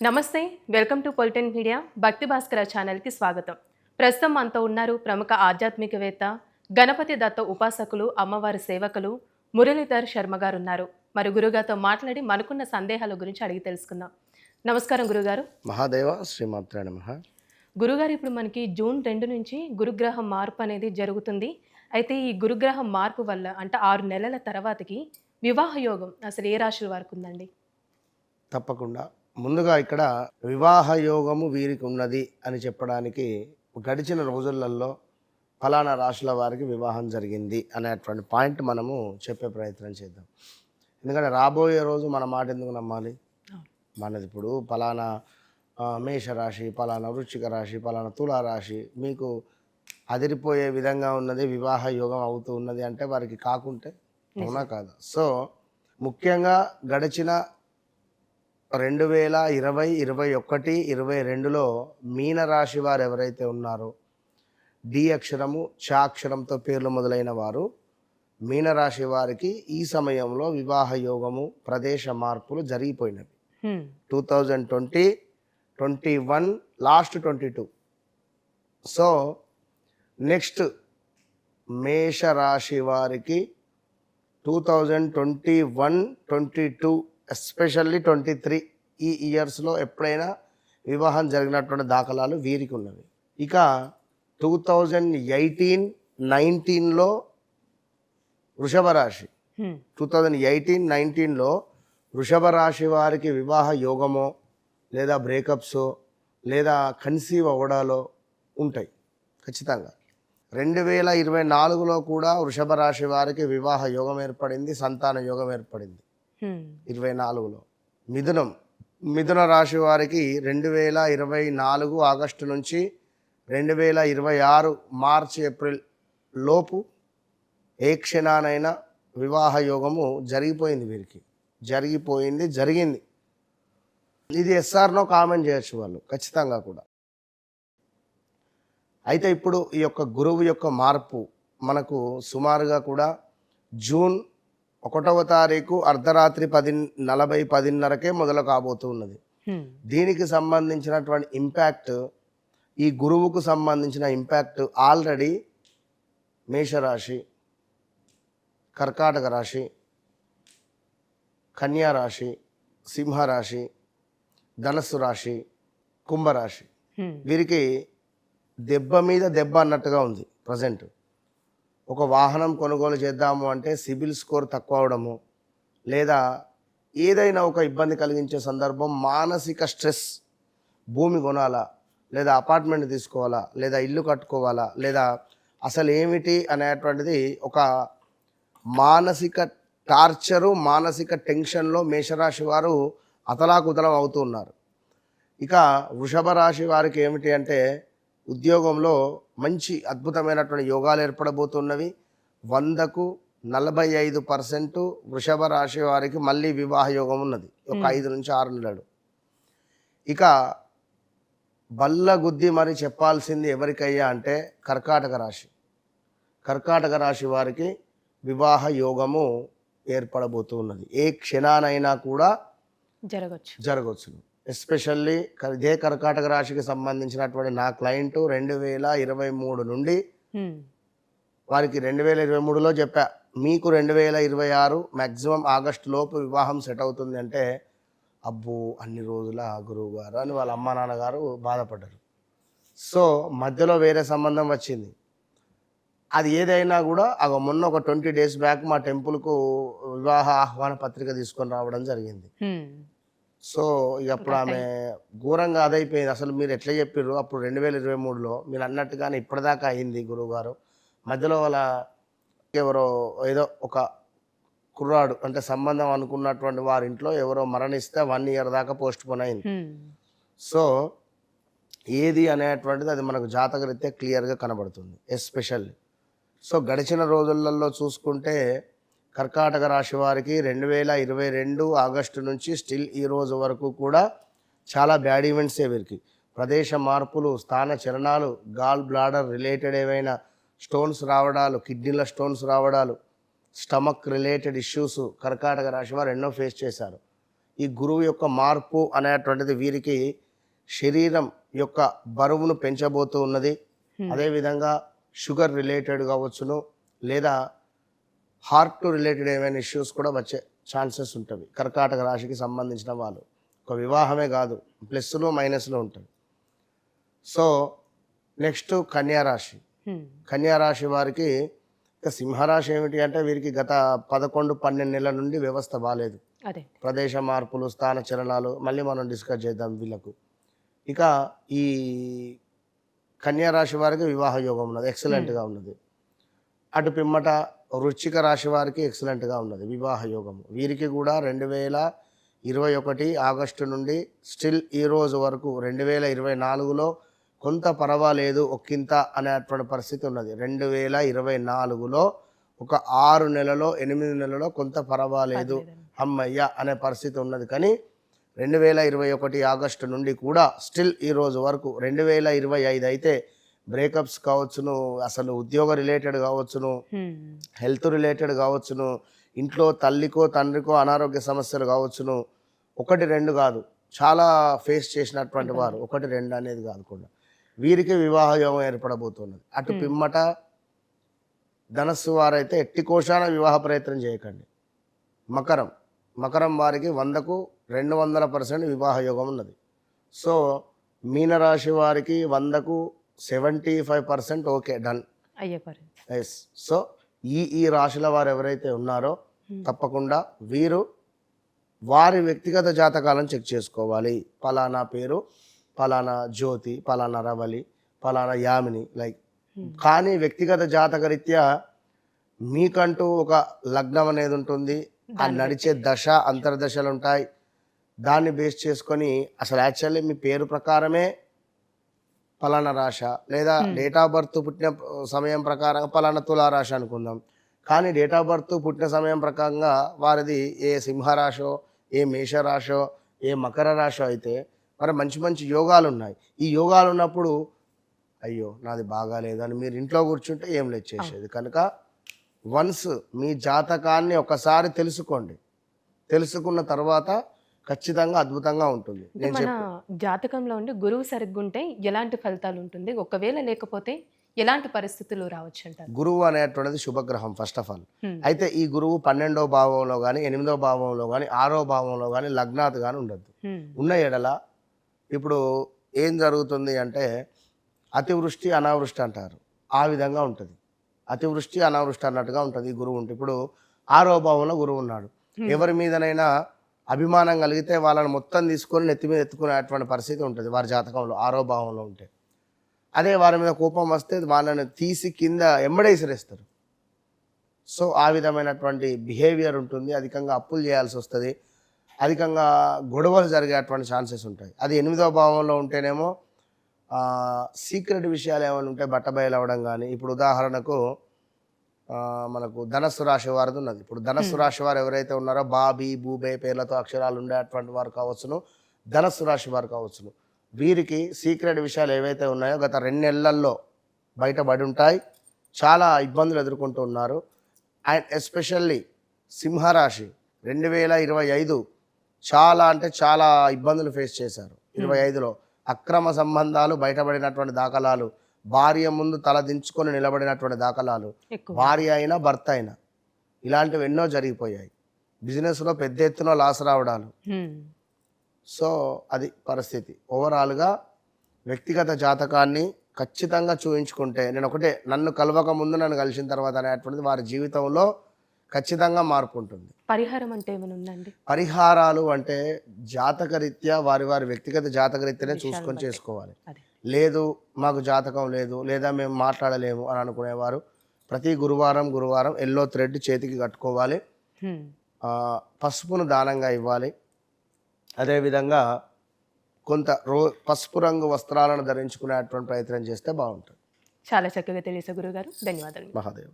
నమస్తే, welcome to పొలిటిన్ media. భక్తి భాస్కర ఛానల్కి స్వాగతం. ప్రస్తుతం మనతో ఉన్నారు ప్రముఖ ఆధ్యాత్మికవేత్త, గణపతి దత్త ఉపాసకులు, అమ్మవారి సేవకులు మురళీధర్ శర్మ గారు ఉన్నారు. మరి గురుగారితో మాట్లాడి మనకున్న సందేహాల గురించి అడిగి తెలుసుకుందాం. నమస్కారం గురుగారు. మహాదేవ శ్రీమాత్రే నమః. గురుగారు, ఇప్పుడు మనకి జూన్ 2 నుంచి గురుగ్రహం మార్పు అనేది జరుగుతుంది. అయితే ఈ గురుగ్రహం మార్పు వల్ల అంటే 6 నెలల తర్వాతకి వివాహ యోగం అసలు ఏ రాశుల వారికి ఉందండి? తప్పకుండా ముందుగా ఇక్కడ వివాహ యోగము వీరికి ఉన్నది అని చెప్పడానికి గడిచిన రోజులలో ఫలానా రాశుల వారికి వివాహం జరిగింది అనేటువంటి పాయింట్ మనము చెప్పే ప్రయత్నం చేద్దాం. ఎందుకంటే రాబోయే రోజు మన మాట ఎందుకు నమ్మాలి? మనది ఇప్పుడు ఫలానా మేషరాశి, ఫలానా వృశ్చిక రాశి, ఫలానా తులారాశి మీకు అదిరిపోయే విధంగా ఉన్నది, వివాహ యోగం అవుతూ ఉన్నది అంటే వారికి కాకుంటే అవునా కాదా? సో ముఖ్యంగా గడిచిన 2020, 21, 22లో మీనరాశి వారు ఎవరైతే ఉన్నారో డి అక్షరము, చ అక్షరంతో పేర్లు మొదలైన వారు మీనరాశి వారికి ఈ సమయంలో వివాహ యోగము, ప్రదేశ మార్పులు జరిగిపోయినవి. 2020, 21, లాస్ట్ 22. సో నెక్స్ట్ మేషరాశి వారికి 2021, 22, ఎస్పెషల్లీ 23 ఈ ఇయర్స్లో ఎప్పుడైనా వివాహం జరిగినటువంటి దాఖలాలు వీరికి ఉన్నవి. ఇక 2018, 19లో వృషభ రాశి, 2018, 19లో వృషభ రాశి వారికి వివాహ యోగమో లేదా బ్రేకప్స్ లేదా కన్సీవ్ అవ్వడాలో ఉంటాయి ఖచ్చితంగా. 2024లో కూడా వృషభ రాశి వారికి వివాహ యోగం ఏర్పడింది, సంతాన యోగం ఏర్పడింది 24లో. మిథున రాశి వారికి 2024 ఆగస్టు నుంచి 2026 మార్చి, ఏప్రిల్ లోపు ఏ క్షణానైనా వివాహ యోగము జరిగిపోయింది వీరికి. జరిగింది. ఇది ఎస్ఆర్నో కామెంట్ చేయొచ్చు వాళ్ళు ఖచ్చితంగా కూడా. అయితే ఇప్పుడు ఈ యొక్క గురువు యొక్క మార్పు మనకు సుమారుగా కూడా జూన్ 1వ తారీఖు అర్ధరాత్రి 10:40, 10:30కే మొదలు కాబోతూ ఉన్నది. దీనికి సంబంధించినటువంటి ఇంపాక్ట్, ఈ గురువుకు సంబంధించిన ఇంపాక్ట్ ఆల్రెడీ మేషరాశి, కర్కాటక రాశి, కన్యా రాశి, సింహరాశి, ధనస్సు రాశి, కుంభరాశి వీరికి దెబ్బ మీద దెబ్బ అన్నట్టుగా ఉంది ప్రజెంట్. ఒక వాహనం కొనుగోలు చేద్దాము అంటే సిబిల్ స్కోర్ తక్కువ అవడము, లేదా ఏదైనా ఒక ఇబ్బంది కలిగించే సందర్భం, మానసిక స్ట్రెస్, భూమి కొనాలా లేదా అపార్ట్మెంట్ తీసుకోవాలా లేదా ఇల్లు కట్టుకోవాలా లేదా అసలు ఏమిటి అనేటువంటిది ఒక మానసిక టార్చరు, మానసిక టెన్షన్లో మేషరాశి వారు అతలాకుతలం అవుతూ ఉన్నారు. ఇక వృషభ రాశి వారికి ఏమిటి అంటే ఉద్యోగంలో మంచి అద్భుతమైనటువంటి యోగాలు ఏర్పడబోతున్నవి. 100కు 45% వృషభ రాశి వారికి మళ్ళీ వివాహ యోగం ఉన్నది ఒక 5 నుంచి 6 నెలలు. ఇక బల్ల గుద్ది మరి చెప్పాల్సింది ఎవరికయ్యా అంటే కర్కాటక రాశి వారికి వివాహ యోగము ఏర్పడబోతూ ఉన్నది. ఏ క్షణానైనా కూడా జరగవచ్చు. ఎస్పెషల్లీ ఇదే కర్కాటక రాశికి సంబంధించినటువంటి నా క్లయింట్ 2023 నుండి వారికి 2023లో చెప్పా, మీకు 2026 మ్యాక్సిమం ఆగస్టు లోపు వివాహం సెట్ అవుతుంది అంటే, అబ్బో అన్ని రోజుల గురువు గారు అని వాళ్ళ అమ్మ నాన్నగారు బాధపడ్డారు. సో మధ్యలో వేరే సంబంధం వచ్చింది. అది ఏదైనా కూడా మొన్న ఒక 20 days బ్యాక్ మా టెంపుల్కు వివాహ ఆహ్వాన పత్రిక తీసుకొని రావడం జరిగింది. సో ఇక అప్పుడు ఆమె ఘోరంగా అదైపోయింది. అసలు మీరు ఎట్లా చెప్పారు అప్పుడు 2023లో మీరు అన్నట్టుగానే ఇప్పటిదాకా అయింది గురువుగారు. మధ్యలో వాళ్ళ ఎవరో ఏదో ఒక కుర్రాడు అంటే సంబంధం అనుకున్నటువంటి వారి ఇంట్లో ఎవరో మరణిస్తే 1 year దాకా పోస్ట్ పోన్ అయింది. సో ఏది అనేటువంటిది అది మనకు జాతకరీత్యా క్లియర్గా కనబడుతుంది ఎస్పెషల్లీ. సో గడిచిన రోజులలో చూసుకుంటే కర్కాటక రాశి వారికి 2022 ఆగస్టు నుంచి స్టిల్ ఈ రోజు వరకు కూడా చాలా బ్యాడ్ ఈవెంట్సే వీరికి. ప్రదేశ మార్పులు, స్థాన చలనాలు, గాల్ బ్లాడర్ రిలేటెడ్ ఏవైనా స్టోన్స్ రావడాలు, కిడ్నీల స్టోన్స్ రావడాలు, స్టమక్ రిలేటెడ్ ఇష్యూస్ కర్కాటక రాశి వారు ఎన్నో ఫేస్ చేశారు. ఈ గురువు యొక్క మార్పు అనేటువంటిది వీరికి శరీరం యొక్క బరువును పెంచబోతూ ఉన్నది. అదేవిధంగా షుగర్ రిలేటెడ్ కావచ్చును, లేదా హార్ట్ రిలేటెడ్ ఏమైనా ఇష్యూస్ కూడా వచ్చే ఛాన్సెస్ ఉంటుంది. కర్కాటక రాశికి సంబంధించిన వాళ్ళు ఒక వివాహమే కాదు, ప్లస్లు మైనస్లు ఉంటుంది. సో నెక్స్ట్ కన్యారాశి. కన్యారాశి వారికి ఇక సింహరాశి ఏమిటి అంటే వీరికి గత 11-12 నెలల నుండి వ్యవస్థ బాగాలేదు. ప్రదేశ మార్పులు, స్థాన చలనాలు మళ్ళీ మనం డిస్కస్ చేద్దాం వీళ్ళకు. ఇక ఈ కన్యారాశి వారికి వివాహ యోగం ఉన్నది, ఎక్సలెంట్గా ఉన్నది. అటు పిమ్మట వృశ్చిక రాశి వారికి ఎక్సలెంట్గా ఉన్నది వివాహ యోగము. వీరికి కూడా 2021 ఆగస్టు నుండి స్టిల్ ఈ రోజు వరకు 2024లో కొంత పర్వాలేదు ఒక్కింత అనేటువంటి పరిస్థితి ఉన్నది. 2024లో ఒక 6 నెలలో 8 నెలలో కొంత పర్వాలేదు అమ్మయ్య అనే పరిస్థితి ఉన్నది. కానీ 2021 ఆగస్టు నుండి కూడా స్టిల్ ఈ రోజు వరకు 2025 అయితే బ్రేకప్స్ కావచ్చును, అసలు ఉద్యోగ రిలేటెడ్ కావచ్చును, హెల్త్ రిలేటెడ్ కావచ్చును, ఇంట్లో తల్లికో తండ్రికో అనారోగ్య సమస్యలు కావచ్చును, 1-2 కాదు, చాలా ఫేస్ చేసినటువంటి వారు 1-2 అనేది కాకుండా వీరికి వివాహ యోగం ఏర్పడబోతున్నది. అటు పిమ్మట ధనస్సు వారైతే ఎట్టి కోశాన వివాహ ప్రయత్నం చేయకండి. మకరం వారికి 100కు 200% వివాహ యోగం ఉన్నది. సో మీనరాశి వారికి 100కు 75% ఓకే డన్. ఎస్. సో ఈ రాశుల వారు ఎవరైతే ఉన్నారో తప్పకుండా వీరు వారి వ్యక్తిగత జాతకాలను చెక్ చేసుకోవాలి. పలానా పేరు, పలానా జ్యోతి, పలానా రవలి, పలానా యామిని లైక్. కానీ వ్యక్తిగత జాతకరీత్యా మీకంటూ ఒక లగ్నం అనేది ఉంటుంది, ఆ నడిచే దశ అంతర్దశలు ఉంటాయి. దాన్ని బేస్ చేసుకొని అసలు యాక్చువల్లీ మీ పేరు ప్రకారమే పలానా రాశ, లేదా డేట్ ఆఫ్ బర్త్ పుట్టిన సమయం ప్రకారంగా పలానా తులారాశి అనుకుందాం. కానీ డేట్ ఆఫ్ బర్త్ పుట్టిన సమయం ప్రకారంగా వారిది ఏ సింహరాశో, ఏ మేషరాశో, ఏ మకర రాశో అయితే మరి మంచి మంచి యోగాలు ఉన్నాయి. ఈ యోగాలు ఉన్నప్పుడు అయ్యో నాది బాగాలేదని మీరు ఇంట్లో కూర్చుంటే ఏం లేదు చేసేది. కనుక వన్స్ మీ జాతకాన్ని ఒకసారి తెలుసుకోండి. తెలుసుకున్న తర్వాత ఖచ్చితంగా అద్భుతంగా ఉంటుంది. మన జాతకంలో ఉండి గురువు సరిగ్గా ఉంటే ఎలాంటి ఫలితాలు ఉంటుంది, ఒకవేళ లేకపోతే ఎలాంటి పరిస్థితులు రావచ్చు అంటారు? గురువు అనేటువంటిది శుభగ్రహం ఫస్ట్ ఆఫ్ ఆల్. అయితే ఈ గురువు 12వ భావంలో కానీ, 8వ భావంలో కానీ, 6వ భావంలో కానీ, లగ్నాత్ కానీ ఉండద్దు. ఉన్న ఎడల ఇప్పుడు ఏం జరుగుతుంది అంటే అతివృష్టి అనావృష్టి అంటారు, ఆ విధంగా ఉంటుంది. అతివృష్టి అనావృష్టి అన్నట్టుగా ఉంటుంది ఈ గురువు ఉంటే. ఇప్పుడు 6వ భావంలో గురువు ఉన్నాడు, ఎవరి మీదనైనా అభిమానం కలిగితే వాళ్ళని మొత్తం తీసుకొని నెత్తి మీద ఎత్తుకునేటువంటి పరిస్థితి ఉంటుంది వారి జాతకంలో 6వ భావంలో ఉంటే. అదే వారి మీద కోపం వస్తే వాళ్ళని తీసి కింద ఎంబడేసిరేస్తారు. సో ఆ విధమైనటువంటి బిహేవియర్ ఉంటుంది. అధికంగా అప్పులు చేయాల్సి వస్తుంది, అధికంగా గొడవలు జరిగేటువంటి ఛాన్సెస్ ఉంటాయి. అది 8వ భావంలో ఉంటేనేమో సీక్రెట్ విషయాలు ఏమైనా ఉంటే బట్టబయలు అవ్వడం కానీ. ఇప్పుడు ఉదాహరణకు మనకు ధనస్సు రాశి వారిది ఉన్నది. ఇప్పుడు ధనస్సు రాశి వారు ఎవరైతే ఉన్నారో బాబీ, బూబే పేర్లతో అక్షరాలు ఉండేటువంటి వారు కావచ్చును, ధనస్సు రాశి వారు కావచ్చును, వీరికి సీక్రెట్ విషయాలు ఏవైతే ఉన్నాయో గత 2 నెలల్లో బయటపడి ఉంటాయి. చాలా ఇబ్బందులు ఎదుర్కొంటూ ఉన్నారు. అండ్ ఎస్పెషల్లీ సింహరాశి 2025 చాలా అంటే చాలా ఇబ్బందులు ఫేస్ చేశారు. 25లో అక్రమ సంబంధాలు బయటపడినటువంటి దాఖలాలు, భార్య ముందు తల దించుకొని నిలబడినటువంటి దాఖలాలు, భార్య అయినా భర్త అయినా, ఇలాంటివి ఎన్నో జరిగిపోయాయి. బిజినెస్లో పెద్ద ఎత్తున లాస్ రావడాలు. సో అది పరిస్థితి. ఓవరాల్గా వ్యక్తిగత జాతకాన్ని ఖచ్చితంగా చూయించుకుంటే, నేను ఒకటే, నన్ను కలవక ముందు నన్ను కలిసిన తర్వాత అనేటువంటిది వారి జీవితంలో ఖచ్చితంగా మార్పు ఉంటుంది. పరిహారం అంటే ఏమైనా ఉందండి? పరిహారాలు అంటే జాతకరీత్యా వారి వారి వ్యక్తిగత జాతకరీత్యానే చూసుకొని చేసుకోవాలి. లేదు మాకు జాతకం లేదు, లేదా మేము మాట్లాడలేము అని అనుకునేవారు ప్రతి గురువారం ఎల్లో థ్రెడ్ చేతికి కట్టుకోవాలి, పసుపును దానంగా ఇవ్వాలి. అదేవిధంగా కొంత పసుపు రంగు వస్త్రాలను ధరించుకునేటువంటి ప్రయత్నం చేస్తే బాగుంటుంది. చాలా చక్కగా తెలియదు గురుగారు, ధన్యవాదాలు. మహాదేవ్.